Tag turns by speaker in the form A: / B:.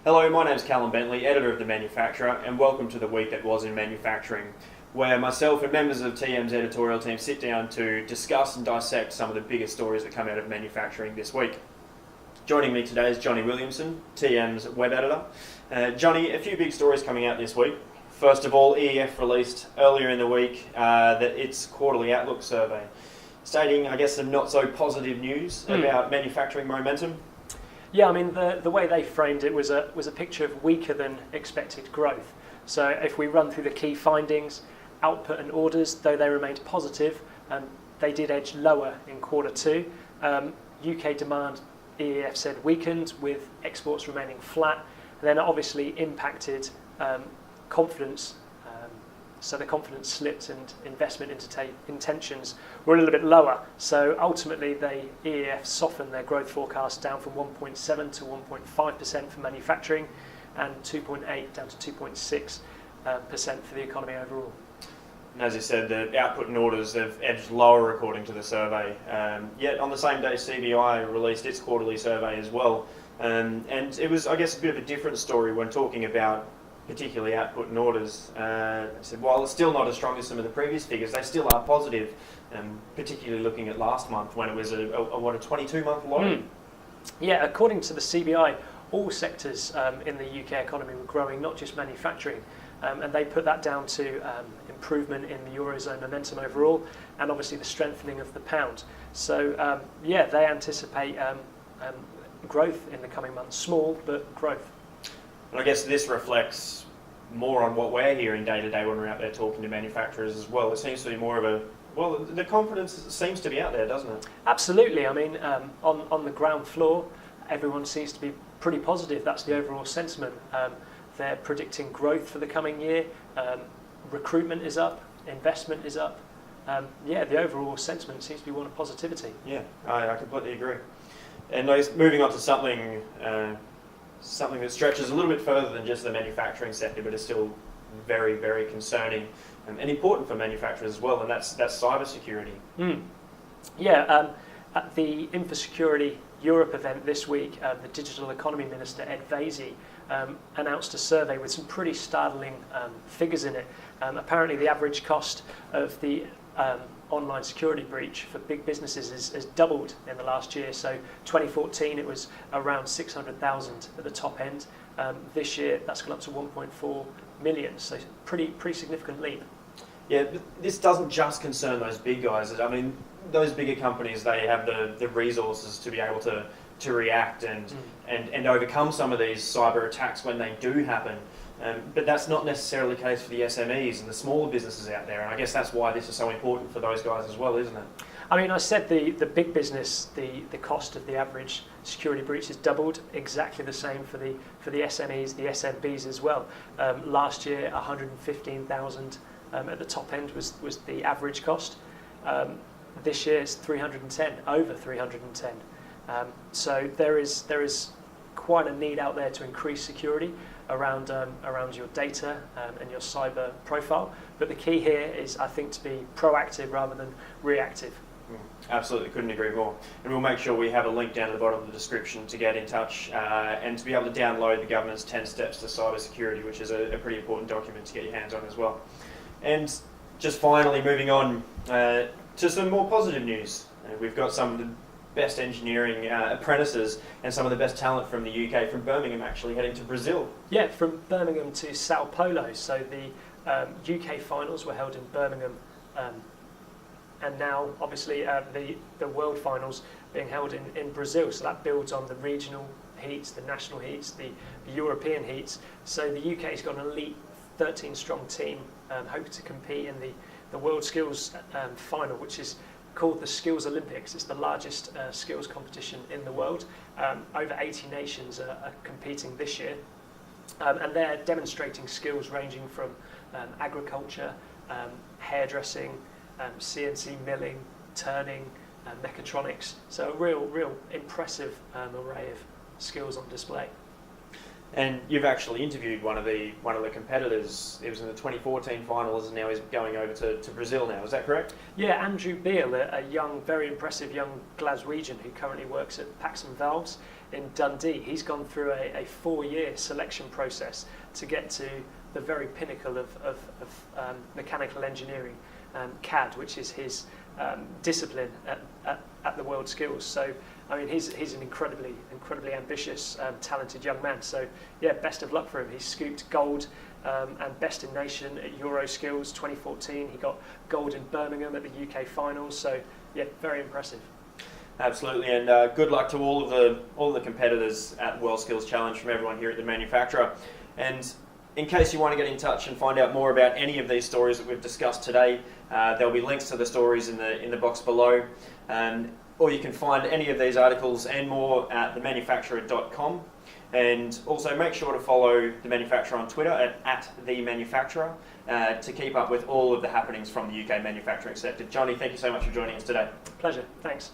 A: Hello, my name is Callum Bentley, editor of The Manufacturer, and welcome to the week that was in manufacturing, where myself and members of TM's editorial team sit down to discuss and dissect some of the biggest stories that come out of manufacturing this week. Joining me today is Johnny Williamson, TM's web editor. Johnny, a few big stories coming out this week. First of all, EEF released earlier in the week that its quarterly outlook survey, stating, I guess, some not so positive news about manufacturing momentum.
B: Yeah, I mean, the way they framed it was a picture of weaker than expected growth. So if we run through the key findings, output and orders, though they remained positive, they did edge lower in quarter two. UK demand, EEF said, weakened, with exports remaining flat. And then obviously impacted confidence. So the confidence slipped and investment intentions were a little bit lower. So ultimately, EEF softened their growth forecast down from 1.7 to 1.5% for manufacturing and 2.8 down to 2.6% for the economy overall.
A: And as you said, the output and orders have edged lower according to the survey. Yet on the same day, CBI released its quarterly survey as well. And it was, I guess, a bit of a different story when talking about particularly output and orders. I said, while it's still not as strong as some of the previous figures, they still are positive, particularly looking at last month when it was a 22-month low.
B: Yeah, according to the CBI, all sectors in the UK economy were growing, not just manufacturing, and they put that down to improvement in the Eurozone momentum overall, and obviously the strengthening of the pound. So they anticipate growth in the coming months, small but growth.
A: And I guess this reflects more on what we're hearing day to day when we're out there talking to manufacturers as well. It seems to be more of the confidence seems to be out there, doesn't it?
B: Absolutely. I mean, on the ground floor, everyone seems to be pretty positive. That's the overall sentiment. They're predicting growth for the coming year. Recruitment is up. Investment is up. The overall sentiment seems to be one of positivity.
A: Yeah, I completely agree. And moving on to something that stretches a little bit further than just the manufacturing sector, but is still very, very concerning and important for manufacturers as well, and that's cybersecurity.
B: At the Infosecurity Europe event this week, the Digital Economy Minister, Ed Vaizey, announced a survey with some pretty startling figures in it. Apparently the average cost of the online security breach for big businesses has doubled in the last year. So 2014 it was around 600,000 at the top end. This year that's gone up to 1.4 million. So pretty significant leap.
A: Yeah, but this doesn't just concern those big guys. I mean, those bigger companies, they have the resources to be able to react and overcome some of these cyber attacks when they do happen. But that's not necessarily the case for the SMEs and the smaller businesses out there. And I guess that's why this is so important for those guys as well, isn't it?
B: I mean, I said the big business, the cost of the average security breach has doubled. Exactly the same for the SMEs, the SMBs as well. Last year, 115,000 at the top end was the average cost. This year it's 310, over 310. So there is quite a need out there to increase security around your data and your cyber profile. But the key here is, I think, to be proactive rather than reactive.
A: Absolutely, couldn't agree more. And we'll make sure we have a link down at the bottom of the description to get in touch and to be able to download the government's 10 steps to cybersecurity, which is a pretty important document to get your hands on as well. And just finally, moving on to some more positive news. We've got some of the best engineering apprentices and some of the best talent from the UK, from Birmingham, actually heading to Brazil.
B: Yeah, from Birmingham to Sao Paulo. So the UK finals were held in Birmingham, and now obviously the world finals being held in Brazil. So that builds on the regional heats, the national heats, the European heats. So the UK's got an elite 13-strong team, hoping to compete in the World Skills final, which is called the Skills Olympics. It's the largest skills competition in the world. Over 80 nations are competing this year, and they're demonstrating skills ranging from agriculture, hairdressing, CNC milling, turning, mechatronics. So a real impressive array of skills on display.
A: And you've actually interviewed one of the competitors. He was in the 2014 finals, and now he's going over to Brazil now. Is that correct?
B: Yeah, Andrew Beale, a young, very impressive young Glaswegian who currently works at Paxson Valves in Dundee. He's gone through a 4-year selection process to get to the very pinnacle of mechanical engineering, CAD, which is his discipline at the World Skills. So, I mean, he's an incredibly ambitious, talented young man. So, yeah, best of luck for him. He scooped gold and best in nation at Euroskills 2014. He got gold in Birmingham at the UK finals. So, yeah, very impressive.
A: Absolutely, and good luck to all of the competitors at World Skills Challenge from everyone here at the manufacturer. And in case you want to get in touch and find out more about any of these stories that we've discussed today, there'll be links to the stories in the box below. Or you can find any of these articles and more at themanufacturer.com. And also make sure to follow The Manufacturer on Twitter at @TheManufacturer to keep up with all of the happenings from the UK manufacturing sector. Johnny, thank you so much for joining us today.
B: Pleasure, thanks.